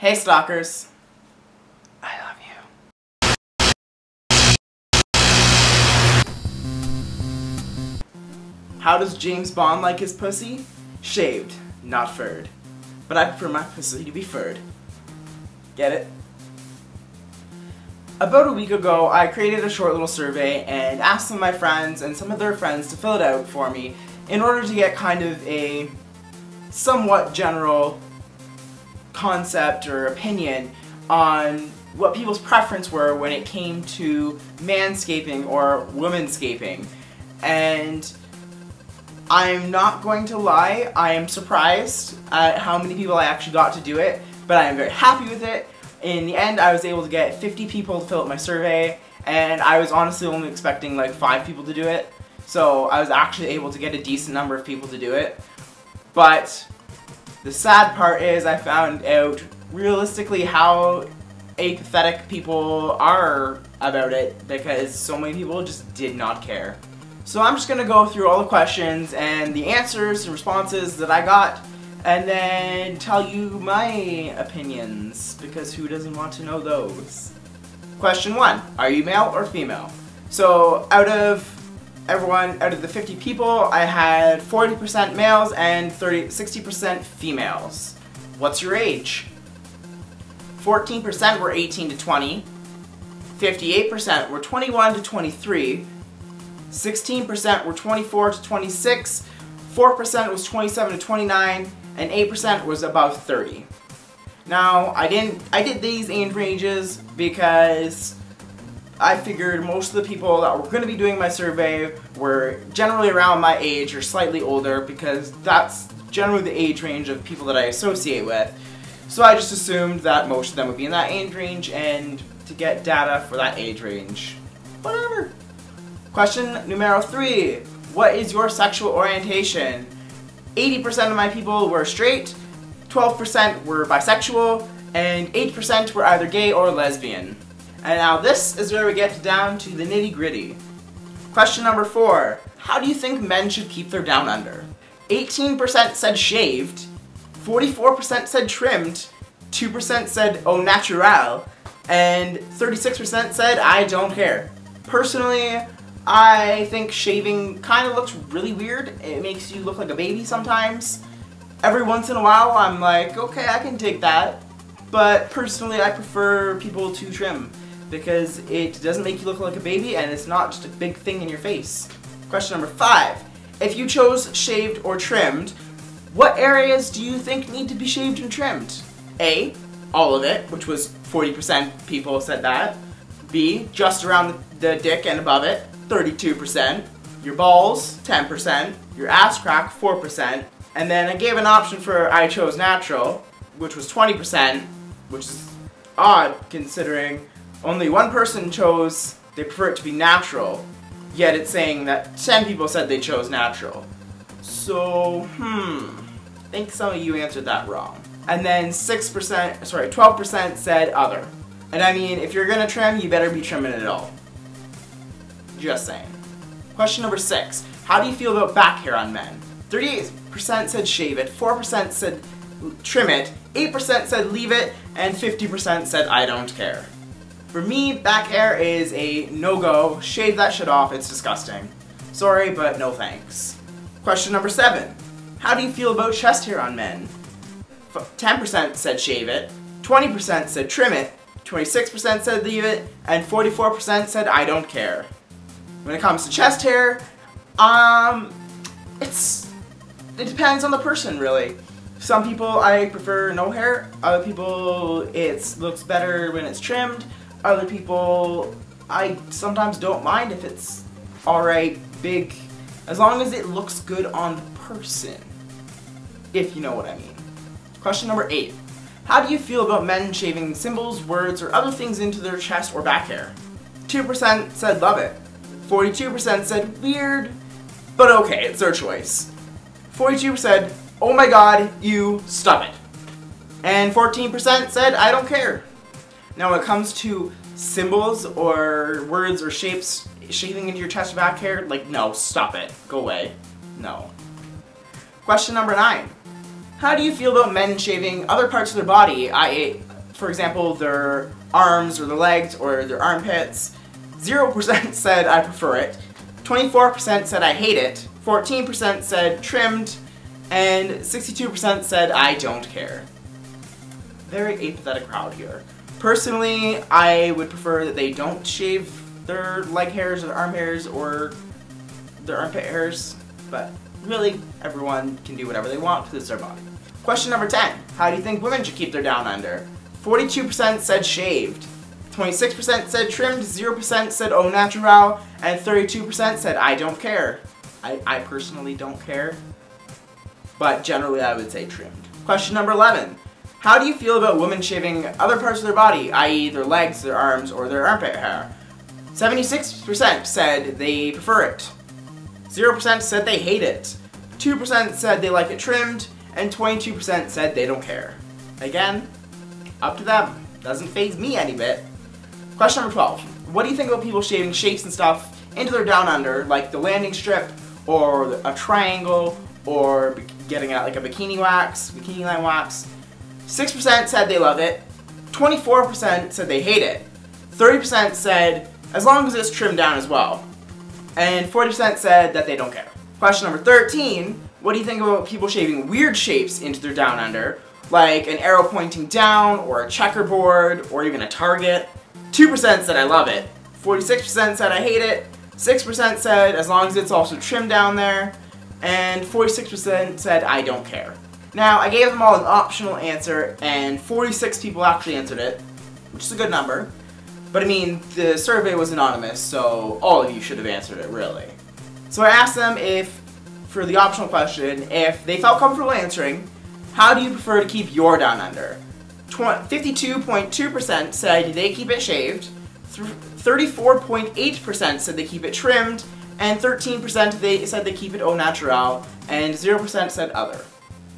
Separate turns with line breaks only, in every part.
Hey stalkers. I love you. How does James Bond like his pussy? Shaved, not furred. But I prefer my pussy to be furred. Get it? About a week ago, I created a short little survey and asked some of my friends and some of their friends to fill it out for me in order to get kind of a somewhat general concept or opinion on what people's preference were when it came to manscaping or womanscaping. And I'm not going to lie, I am surprised at how many people I actually got to do it, but I am very happy with it. In the end, I was able to get 50 people to fill out my survey, and I was honestly only expecting like 5 people to do it. So I was actually able to get a decent number of people to do it. But the sad part is I found out realistically how apathetic people are about it, because so many people just did not care. So I'm just going to go through all the questions and the answers and responses that I got, and then tell you my opinions, because who doesn't want to know those? Question 1. Are you male or female? So out of the 50 people, I had 40% males and 60% females. What's your age? 14% were 18 to 20, 58% were 21 to 23, 16% were 24 to 26, 4% was 27 to 29, and 8% was above 30. Now, I did these age ranges because I figured most of the people that were going to be doing my survey were generally around my age or slightly older, because that's generally the age range of people that I associate with. So I just assumed that most of them would be in that age range, and to get data for that age range. Whatever. Question numero 3. What is your sexual orientation? 80% of my people were straight, 12% were bisexual, and 8% were either gay or lesbian. And now this is where we get down to the nitty-gritty. Question number 4. How do you think men should keep their down under? 18% said shaved, 44% said trimmed, 2% said au naturel, and 36% said I don't care. Personally, I think shaving kind of looks really weird. It makes you look like a baby sometimes. Every once in a while I'm like, okay, I can take that. But personally I prefer people to trim, because it doesn't make you look like a baby and it's not just a big thing in your face. Question number 5. If you chose shaved or trimmed, what areas do you think need to be shaved and trimmed? A. All of it, which was 40% people said that. B. Just around the dick and above it, 32%. Your balls, 10%. Your ass crack, 4%. And then I gave an option for I chose natural, which was 20%, which is odd considering only one person chose they prefer it to be natural, yet it's saying that 10 people said they chose natural. So, I think some of you answered that wrong. And then 12% said other. And I mean, if you're gonna trim, you better be trimming it all. Just saying. Question number 6. How do you feel about back hair on men? 38% said shave it, 4% said trim it, 8% said leave it, and 50% said I don't care. For me, back hair is a no-go. Shave that shit off, it's disgusting. Sorry, but no thanks. Question number 7. How do you feel about chest hair on men? 10% said shave it, 20% said trim it, 26% said leave it, and 44% said I don't care. When it comes to chest hair, it depends on the person, really. Some people I prefer no hair, other people it looks better when it's trimmed, other people I sometimes don't mind if it's alright big, as long as it looks good on the person, if you know what I mean. Question number 8. How do you feel about men shaving symbols, words, or other things into their chest or back hair? 2% said love it, 42% said weird, but okay, it's their choice. 42% said, oh my god, you stop it. And 14% said, I don't care. Now when it comes to symbols or words or shapes shaving into your chest or back hair, like no, stop it. Go away. No. Question number 9. How do you feel about men shaving other parts of their body, i.e. for example, their arms or their legs or their armpits. 0% said I prefer it. 24% said I hate it. 14% said trimmed. And 62% said I don't care. Very apathetic crowd here. Personally, I would prefer that they don't shave their leg hairs or their arm hairs or their armpit hairs, but really, everyone can do whatever they want because it's their body. Question number 10. How do you think women should keep their down under? 42% said shaved, 26% said trimmed, 0% said au naturel, and 32% said I don't care. I personally don't care, but generally I would say trimmed. Question number 11. How do you feel about women shaving other parts of their body, i.e. their legs, their arms, or their armpit hair? 76% said they prefer it. 0% said they hate it. 2% said they like it trimmed. And 22% said they don't care. Again, up to them. Doesn't faze me any bit. Question number 12. What do you think about people shaving shapes and stuff into their down under, like the landing strip, or a triangle, or getting out like a bikini line wax? 6% said they love it. 24% said they hate it. 30% said as long as it's trimmed down as well. And 40% said that they don't care. Question number 13. What do you think about people shaving weird shapes into their down under, like an arrow pointing down, or a checkerboard, or even a target? 2% said I love it. 46% said I hate it. 6% said as long as it's also trimmed down there. And 46% said I don't care. Now, I gave them all an optional answer, and 46 people actually answered it, which is a good number. But I mean, the survey was anonymous, so all of you should have answered it, really. So I asked them if, for the optional question, if they felt comfortable answering, how do you prefer to keep your down under? 52.2% said they keep it shaved, 34.8% said they keep it trimmed, and 13% said they keep it au naturel, and 0% said other.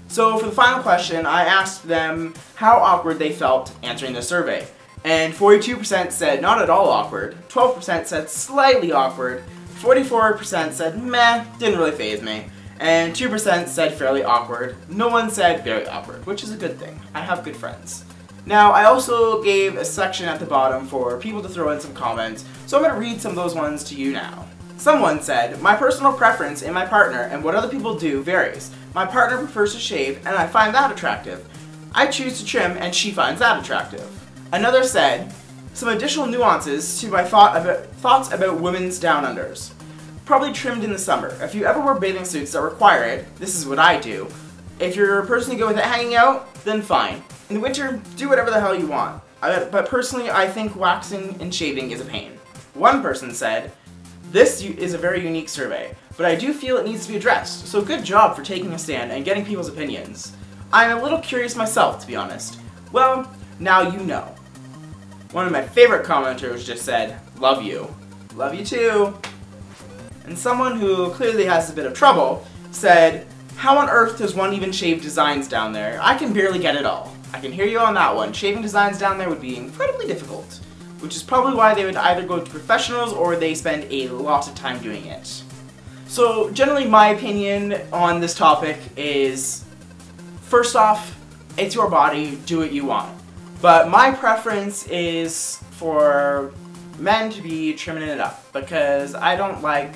So for the final question, I asked them how awkward they felt answering the survey. And 42% said not at all awkward, 12% said slightly awkward, 44% said meh, didn't really faze me, and 2% said fairly awkward. No one said very awkward, which is a good thing. I have good friends. Now, I also gave a section at the bottom for people to throw in some comments, so I'm going to read some of those ones to you now. Someone said, my personal preference in my partner and what other people do varies. My partner prefers to shave and I find that attractive. I choose to trim and she finds that attractive. Another said, some additional nuances to my thoughts about women's down unders. Probably trimmed in the summer. If you ever wear bathing suits that require it, this is what I do. If you're personally good with it hanging out, then fine. In the winter, do whatever the hell you want. But personally, I think waxing and shaving is a pain. One person said, this is a very unique survey, but I do feel it needs to be addressed, so good job for taking a stand and getting people's opinions. I'm a little curious myself, to be honest. Well, now you know. One of my favorite commenters just said, love you. Love you too. And someone who clearly has a bit of trouble said, how on earth does one even shave designs down there? I can barely get it all. I can hear you on that one. Shaving designs down there would be incredibly difficult, which is probably why they would either go to professionals or they spend a lot of time doing it. So generally my opinion on this topic is, first off, it's your body, do what you want. But my preference is for men to be trimming it up because I don't like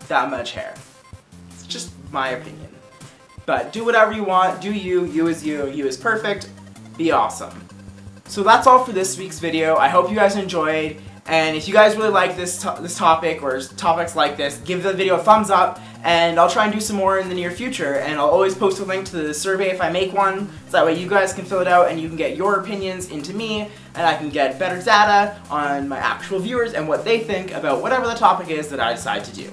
that much hair. It's just my opinion. But do whatever you want, do you, you is perfect, be awesome. So that's all for this week's video. I hope you guys enjoyed, and if you guys really like this topic or topics like this, give the video a thumbs up, and I'll try and do some more in the near future, and I'll always post a link to the survey if I make one, so that way you guys can fill it out and you can get your opinions into me, and I can get better data on my actual viewers and what they think about whatever the topic is that I decide to do.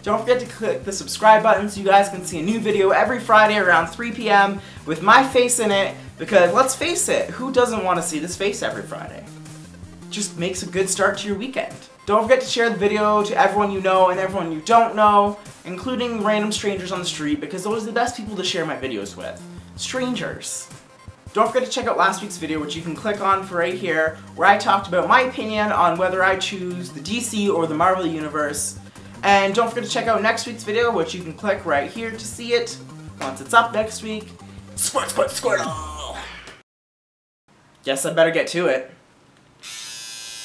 Don't forget to click the subscribe button so you guys can see a new video every Friday around 3 p.m. with my face in it, because let's face it, who doesn't want to see this face every Friday? It just makes a good start to your weekend. Don't forget to share the video to everyone you know and everyone you don't know, including random strangers on the street, because those are the best people to share my videos with. Strangers. Don't forget to check out last week's video, which you can click on for right here, where I talked about my opinion on whether I choose the DC or the Marvel Universe. And don't forget to check out next week's video, which you can click right here to see it once it's up next week. Squirt, squirt, squirtle! Guess I better get to it.